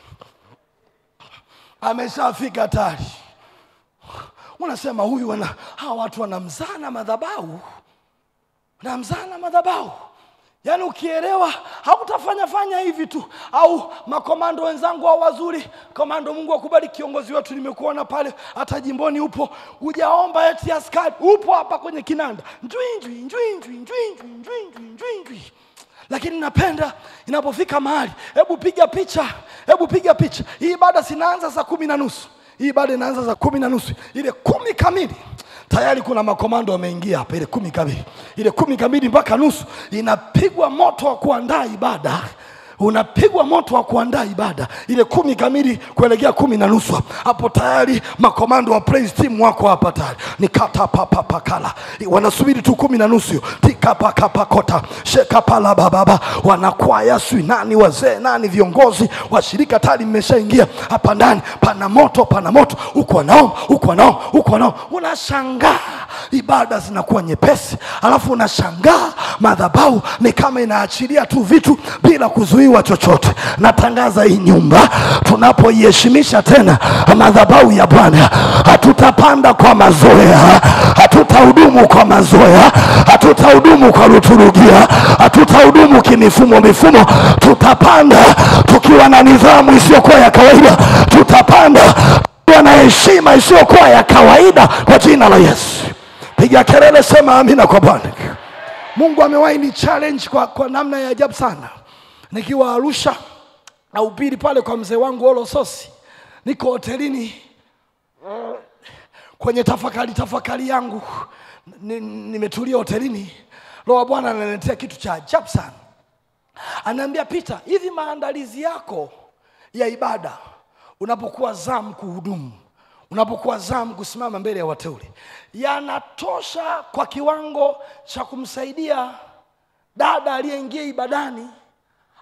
ameshafika tayari. Unasema huyu hawa watu wanamzana madhabahu, wanamzana madhabahu. Yaani ukielewa, hautafanya hivi tu. Au makomando wenzangu au wazuri, komando, Mungu akubariki kiongozi wetu, nimekuona pale hata jimboni upo, hujaomba eti askari, upo hapa kwenye kinanda, njwi. Lakini napenda inapofika mahali, hebu piga picha. Hii ibada sinaanza saa 10:30. Hii ibada inaanza saa 10:30. Ile 10 kamili tayari kuna makomando wameingia hapa. Ile 10 kamili, ile 10 kamili mpaka nusu inapigwa moto wa kuandaa ibada. Unapigwa moto wa kuandaa ibada. Ile 10 kamili kuelekea 10:30 hapo tayari makomando wa praise team wako hapa tayari. Nikata papapakala. Wanasubiri tu 10:30. Tika pakapakota. Sheka pala baba. Wanakwaya sui nani, wazee nani, viongozi wa shirika tayari mmeshaingia hapa ndani. Pana moto. Uko nao. Unashangaa ibada zinakuwa nyepesi, alafu unashangaa madhabahu ni kama inaachilia tu vitu bila kuzuiwa chochote. Natangaza hii nyumba tunapoiheshimisha tena madhabahu ya Bwana, hatutapanda kwa mazoea, hatutahudumu kwa mazoea, hatutahudumu kwa ruturugia, hatutahudumu kimifumo mifumo. Tutapanda tukiwa na nidhamu isiyokuwa ya kawaida, tutapanda tukiwa na heshima isiyokuwa ya kawaida kwa jina la Yesu. Piga kelele, sema amina kwa Bwana. Mungu amewahi ni challenge kwa namna ya ajabu sana. Nikiwa Arusha na ubiri pale kwa mzee wangu Olososi, niko hotelini kwenye tafakari yangu, nimetulia hotelini. Roho wa Bwana ananiletea kitu cha ajabu sana. Ananiambia, Peter, hivi maandalizi yako ya ibada unapokuwa zamu kuhudumu, unapokuwa zamu kusimama mbele ya wateule, yanatosha kwa kiwango cha kumsaidia dada aliyeingia ibadani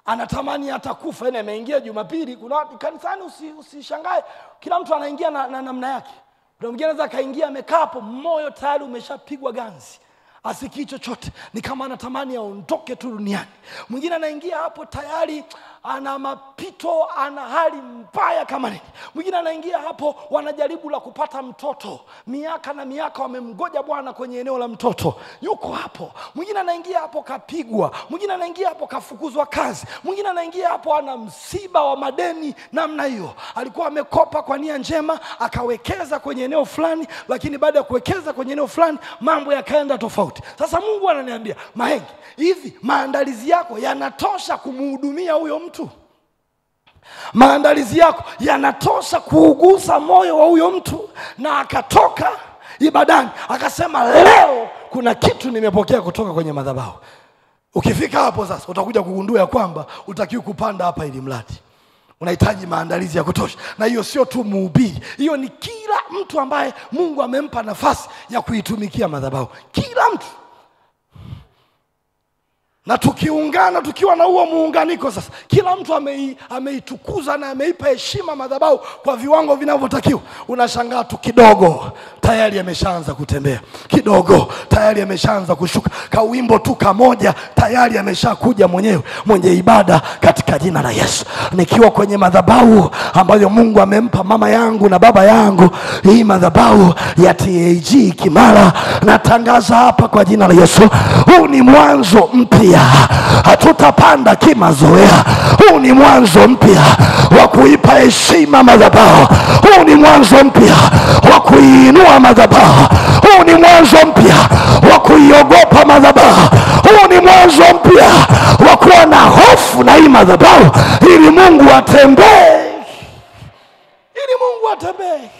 anatamani atakufa? Yaani ameingia Jumapili, kuna kanisani, usishangae kila mtu anaingia na namna yake. Kuna mwingine anaweza kaingia amekaa hapo, moyo tayari umeshapigwa ganzi, asikii chochote, ni kama anatamani aondoke tu duniani. Mwingine anaingia hapo tayari ana mapito, ana hali mbaya kama nini. Mwingine anaingia hapo wanajaribu la kupata mtoto, miaka na miaka wamemgoja Bwana kwenye eneo la mtoto, yuko hapo. Mwingine anaingia hapo kapigwa, mwingine anaingia hapo kafukuzwa kazi, mwingine anaingia hapo ana msiba wa madeni namna hiyo. Alikuwa amekopa kwa nia njema, akawekeza kwenye eneo fulani, lakini baada ya kuwekeza kwenye eneo fulani mambo yakaenda tofauti. Sasa Mungu ananiambia, Mahenge, hivi maandalizi yako yanatosha kumhudumia huyo mtu? Maandalizi yako yanatosha kuugusa moyo wa huyo mtu? Na akatoka ibadani akasema, leo kuna kitu nimepokea kutoka kwenye madhabahu. Ukifika hapo sasa utakuja kugundua ya kwamba utakiwa kupanda hapa ili mradi. Unahitaji maandalizi ya kutosha. Na hiyo sio tu mhubiri, hiyo ni kila mtu ambaye Mungu amempa nafasi ya kuitumikia madhabahu. Kila mtu. Na tukiungana, tukiwa na huo muunganiko sasa, kila mtu ameitukuza na ameipa heshima madhabahu kwa viwango vinavyotakiwa, unashangaa tu kidogo tayari ameshaanza kutembea, kidogo tayari ameshaanza kushuka, kawimbo tu kamoja tayari ameshakuja mwenyewe mwenye ibada katika jina la Yesu. Nikiwa kwenye madhabahu ambayo Mungu amempa mama yangu na baba yangu, hii madhabahu ya TAG Kimara, natangaza hapa kwa jina la Yesu, huu ni mwanzo mpya. Hatutapanda kimazoea. Huu ni mwanzo mpya wa kuipa heshima madhabahu. Huu ni mwanzo mpya wa kuinua madhabahu. Huu ni mwanzo mpya wa kuiogopa madhabahu. Huu ni mwanzo mpya wa kuwa na hofu na hii madhabahu, ili Mungu atembee. Ili Mungu atembee.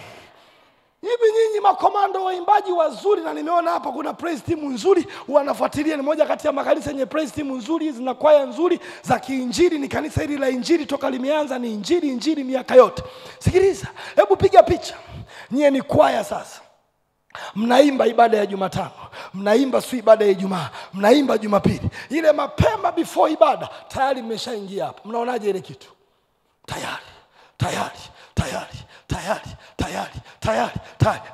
Hivi nyinyi makomando waimbaji wazuri, na nimeona hapa kuna praise team nzuri wanafuatilia, ni moja kati ya makanisa yenye praise team nzuri, zina kwaya nzuri za kiinjili, ni kanisa hili la injili toka limeanza ni injili miaka yote. Sikiliza, hebu piga picha. Nyie ni kwaya sasa. Mnaimba ibada ya Jumatano, mnaimba ibada ya Ijumaa, mnaimba Jumapili. Ile mapema before ibada tayari mmeshaingia hapa. Mnaonaje ile kitu? Tayari.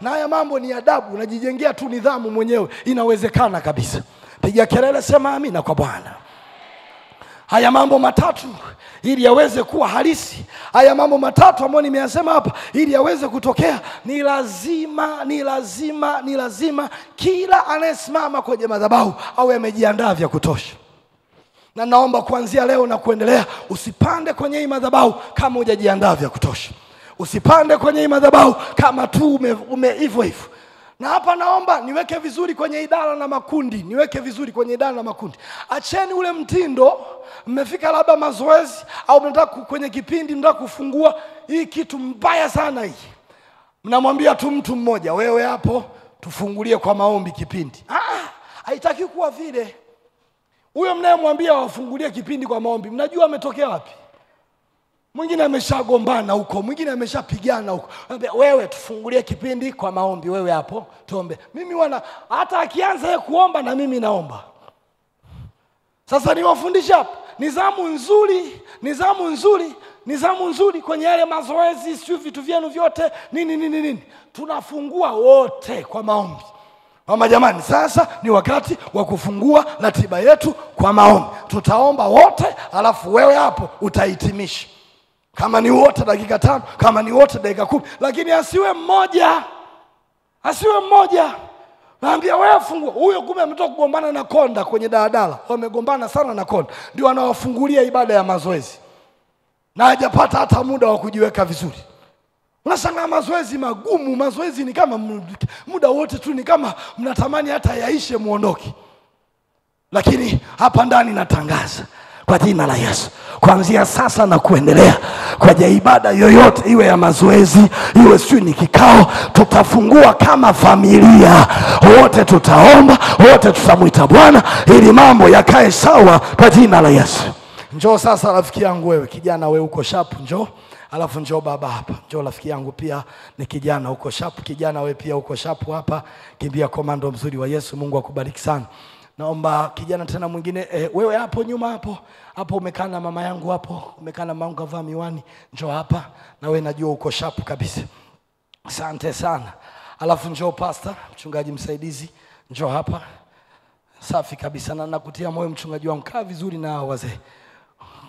Na haya mambo ni adabu, unajijengea tu nidhamu mwenyewe, inawezekana kabisa. Piga kelele, sema amina kwa Bwana. Haya mambo matatu ili yaweze kuwa halisi, haya mambo matatu ambayo nimeyasema hapa ili yaweze kutokea, ni lazima kila anayesimama kwenye madhabahu awe amejiandaa vya kutosha. Na naomba kuanzia leo na kuendelea, usipande kwenye hii madhabahu kama hujajiandaa vya kutosha. Usipande kwenye hii madhabahu kama tu hivyo. Na hapa naomba niweke vizuri kwenye idara na makundi. Acheni ule mtindo, mmefika labda mazoezi au mnataka kwenye kipindi mnataka kufungua, hii kitu mbaya sana hii. Mnamwambia tu mtu mmoja, wewe hapo tufungulie kwa maombi kipindi. Haitaki kuwa vile. Huyo mnayemwambia wafungulie kipindi kwa maombi, mnajua ametokea wapi? Mwingine ameshagombana huko, mwingine ameshapigana huko. Wewe tufungulie kipindi kwa maombi, wewe hapo tuombe. Mimi hata akianza yeye kuomba na mimi naomba. Sasa niwafundisha hapa nizamu nzuri kwenye yale mazoezi, sio vitu vyenu vyote nini. Tunafungua wote kwa maombi. Mama jamani, sasa ni wakati wa kufungua ratiba yetu kwa maombi. Tutaomba wote, alafu wewe hapo utahitimisha. Kama ni wote dakika 5, kama ni wote dakika 10, lakini asiwe mmoja. Asiwe mmoja. Naambia wewe fungua. Huyo kumbe ametoka kugombana na konda kwenye daladala. Wamegombana sana na konda. Ndio anawafungulia ibada ya mazoezi. Na hajapata hata muda wa kujiweka vizuri. Unashangaa mazoezi magumu, mazoezi ni kama muda wote tu ni kama mnatamani hata yaishe muondoke. Lakini hapa ndani natangaza kwa jina la Yesu, kuanzia sasa na kuendelea, kwa ibada yoyote iwe ya mazoezi, iwe sio ni kikao, tutafungua kama familia. Wote tutaomba, wote tutamuita Bwana ili mambo yakae sawa kwa jina la Yesu. Njoo sasa rafiki yangu wewe, kijana wewe uko sharp, njoo. Alafu njoo baba hapa. Njoo rafiki yangu pia ni kijana uko sharp, kijana wewe pia uko sharp hapa. Kimbia komando mzuri wa Yesu, Mungu akubariki sana. Naomba kijana tena mwingine, wewe hapo nyuma hapo. Hapo umekaa na mama yangu hapo, umekaa na mama kavaa miwani, njoo hapa. Na wewe najua uko sharp kabisa. Asante sana. Alafu njoo pastor, mchungaji msaidizi, njoo hapa. Safi kabisa, na nakutia moyo mchungaji wangu, kaa vizuri na hao wazee.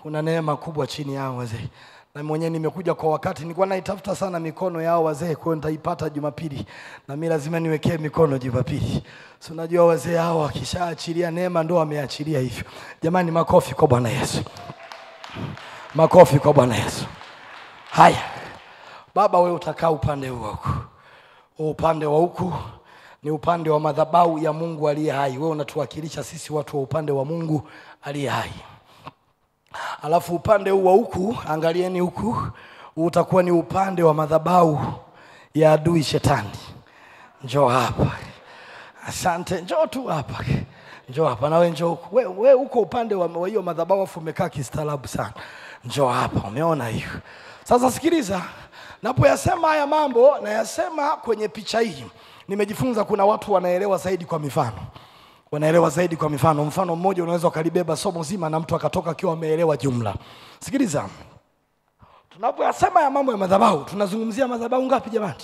Kuna neema kubwa chini yao wazee. Na mwenyewe nimekuja kwa wakati, nilikuwa naitafuta sana mikono yao wazee, kwa nitaipata Jumapili. Na mimi lazima niwekee mikono Jumapili. So unajua wazee hao wakishaachilia neema ndo wameachilia hivyo. Jamani, makofi kwa Bwana Yesu. Makofi kwa Bwana Yesu. Haya. Baba wewe utakaa upande huko. Upande wa huku ni upande wa madhabahu ya Mungu aliye hai. Wewe unatuwakilisha sisi watu wa upande wa Mungu aliye hai. Alafu upande huu wa huku, angalieni huku, utakuwa ni upande wa madhabahu ya adui shetani. Njoo hapa. Asante, njoo tu hapa. Njoo hapa na wewe njoo. Wewe uko upande wa hiyo madhabahu afu umekaa kistaarabu sana. Njoo hapa, umeona hiyo. Sasa sikiliza, napoyasema haya mambo na yasema kwenye picha hii. Nimejifunza kuna watu wanaelewa zaidi kwa mifano. Wanaelewa zaidi kwa mifano. Mfano mmoja unaweza ukalibeba somo zima na mtu akatoka akiwa ameelewa jumla. Sikiliza. Tunapoyasema ya mambo ya madhabahu, tunazungumzia madhabahu ngapi jamani?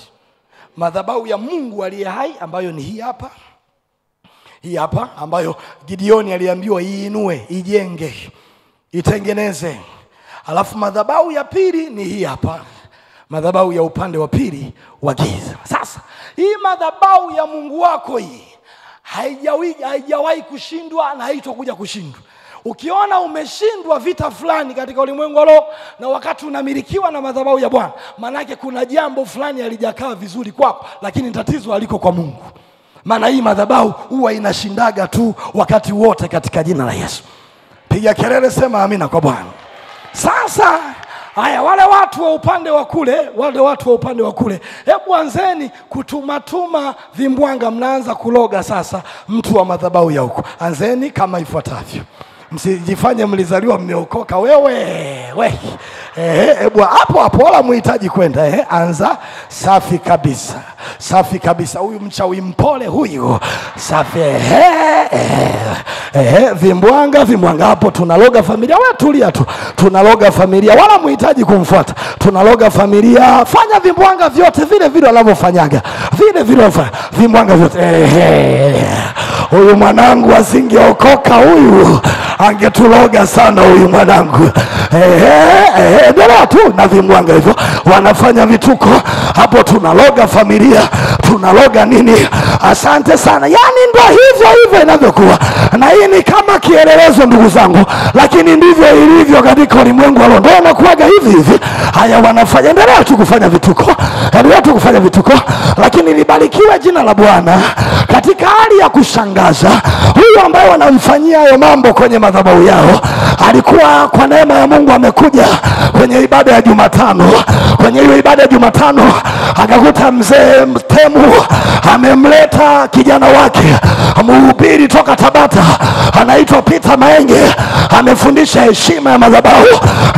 Madhabahu ya Mungu aliye hai ambayo ni hii hapa. Hii hapa ambayo Gideoni aliambiwa iinue, ijenge, itengeneze. Alafu madhabahu ya pili ni hii hapa. Madhabahu ya upande wa pili wa giza. Sasa, hii madhabahu ya Mungu wako hii haijawahi kushindwa na haitokuja kushindwa. Ukiona umeshindwa vita fulani katika ulimwengu wa roho na wakati unamilikiwa na madhabahu ya Bwana, maana yake kuna jambo fulani halijakaa vizuri kwako, lakini tatizo haliko kwa Mungu. Maana hii madhabahu huwa inashindaga tu wakati wote katika jina la Yesu. Piga kelele, sema amina kwa Bwana. Sasa haya, wale watu wa upande wa kule, hebu anzeni kutumatuma vimbwanga, mnaanza kuloga sasa mtu wa madhabahu ya huko. Anzeni kama ifuatavyo. Msijifanye mlizaliwa mmeokoka wewe. Hebu hapo wala muhitaji kwenda. Anza safi kabisa. Safi kabisa. Huyu mchawi mpole huyu. Safi. Vimbwanga hapo tunaloga familia. Wewe tulia tu. Tunaloga familia wala muhitaji kumfuata. Tunaloga familia. Fanya vimbwanga vyote vile wanavyofanyaga. Vile vimbwanga vyote. Huyu mwanangu asingeokoka huyu. Angetuloga sana huyu mwanangu. Ndio tu na vimbwanga hivyo wanafanya vituko hapo, tunaloga familia, tunaloga nini. Asante sana. Yani ndio hivyo inavyokuwa. Na hii ni kama kielelezo ndugu zangu, lakini ndivyo ilivyo katika ulimwengu wa roho. Ndio inakuwaga hivi. Haya, wanafanya, endelea tu kufanya vituko, lakini libarikiwe jina la Bwana. Katika hali ya kushangaza, huyu ambaye wanamfanyia hayo mambo kwenye madhabahu yao alikuwa kwa neema ya Mungu amekuja kwenye ibada ya Jumatano. Kwenye hiyo ibada ya Jumatano akakuta mzee Mtemu amemleta kijana wake mhubiri toka Tabata, anaitwa Peter Maenge. Amefundisha heshima ya madhabahu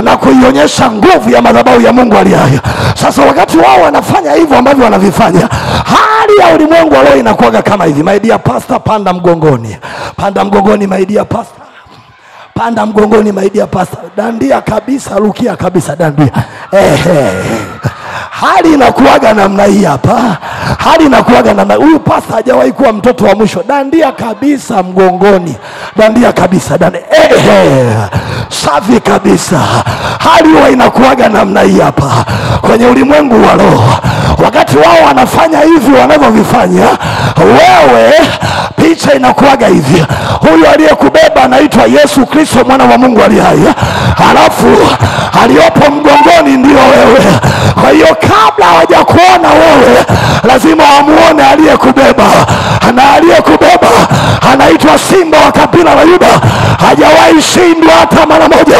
na kuionyesha nguvu ya madhabahu ya Mungu aliye hai. Sasa wakati wao wanafanya hivyo ambavyo wanavifanya, hali ya ulimwengu wa roho inakuwa kama hivi. My dear pastor, panda mgongoni my dear pastor. Panda mgongoni my dear pastor. Dandia kabisa, rukia kabisa, dandia. hali inakuwaga namna hii hapa. Hali inakuwaga namna, huyu pasta hajawahi kuwa mtoto wa mwisho. Dandia kabisa mgongoni. Dandia kabisa. Safi kabisa. Hali huwa inakuwaga namna hii hapa. Kwenye ulimwengu wa roho, wakati wao wanafanya hivi wanavyovifanya, wewe picha inakuwaga hivi. Huyu aliyekubeba anaitwa Yesu Kristo, mwana wa Mungu aliye hai. Halafu aliyopo mgongoni ndio wewe. Kwa hiyo kabla hawajakuona wewe, lazima wamuone aliyekubeba. Na aliyekubeba anaitwa Simba wa kabila la Yuda. Hajawahi shindwa hata mara moja,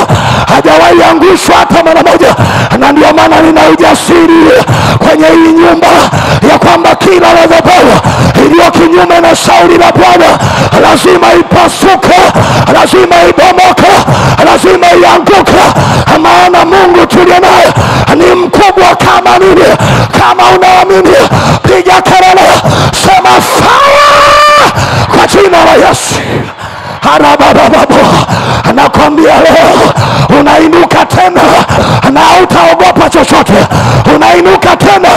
hajawahi angushwa hata mara moja. Na ndio maana nina ujasiri kwenye hii nyumba ya kwamba kila madhabahu iliyo kinyume na shauri la Bwana lazima ipasuke, lazima ibomoke, lazima ianguke. Maana Mungu tuliye naye ni mkubwa kama nini. Kama unaamini, piga kelele, sema fire kwa jina la Yesu. Nakwambia leo unainuka tena na utaogopa chochote. Unainuka tena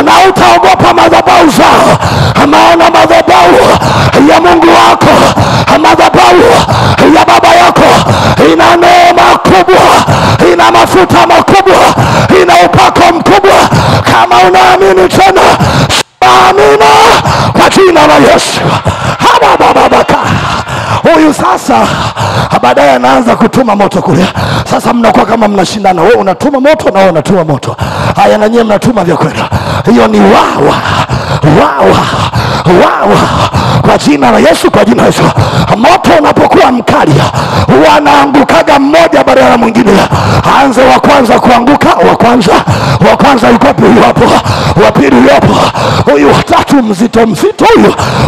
na utaogopa madhabahu zao. Maana madhabahu ya Mungu wako, madhabahu ya baba yako ina neema kubwa, ina mafuta makubwa, ina upako mkubwa. Kama unaamini tena, amina kwa jina la Yesu. Huyu sasa baadaye anaanza kutuma moto kule. Sasa mnakuwa kama mnashindana, wewe unatuma moto na wewe unatuma moto. Haya, na nyinyi mnatuma vya kwenda. Hiyo ni wawa kwa jina la Yesu, kwa jina la Yesu. Moto unapokuwa mkali wanaangukaga mmoja baada ya mwingine. Aanze wa kwanza kuanguka, wa kwanza yuko hapo, huyo hapo, wa pili huyo hapo, huyu wa tatu mzito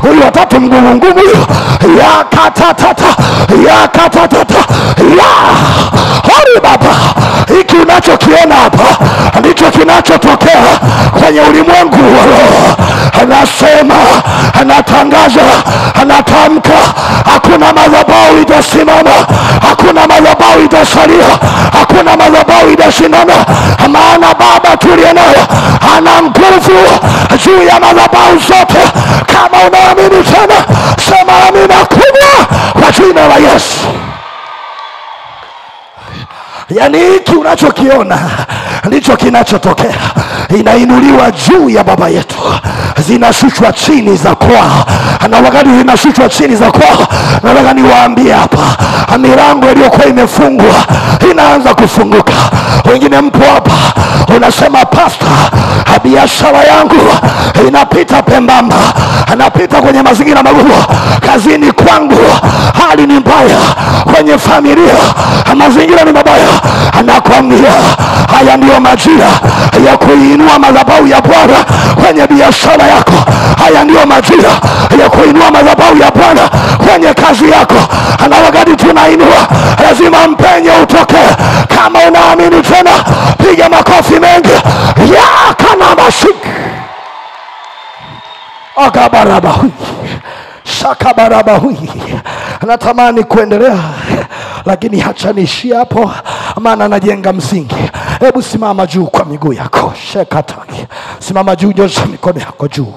huyu wa tatu ngumu huyu, ya katatata hori baba. Hiki unachokiona hapa ndicho kinachotokea kwenye ulimwengu wa roho. Anasema, anatangaza, anatamka, hakuna madhabahu itasimama, hakuna madhabahu itasalia, hakuna madhabahu itashindana. Maana baba tuliye naye ana nguvu juu ya madhabahu zote. Kama unaamini tena, sema amina kubwa kwa jina la Yesu. Yani hiki unachokiona ndicho kinachotokea. Inainuliwa juu ya baba yetu, zinashushwa chini za kwao. Na wakati zinashushwa chini za kwao, nataka niwaambie hapa, milango iliyokuwa imefungwa inaanza kufunguka. Wengine mpo hapa unasema, pasta, biashara yangu inapita pembamba, anapita kwenye mazingira magumu. Kazini kwangu hali ni mbaya, kwenye familia mazingira ni mabaya. Anakwambia haya ndio majira ya kuinua madhabahu ya Bwana kwenye biashara yako. Haya ndio majira ya kuinua madhabahu ya Bwana kwenye kazi yako. Na wakati tunainua, lazima mpenye utoke. Kama unaamini tena, piga makofi mengi. Ya kana mashik akabarabahui shakabarabahui. Natamani kuendelea, lakini hacha niishie hapo, maana najenga msingi. Hebu simama juu kwa miguu yako. Shekataki, simama juu, nyosha mikono yako juu.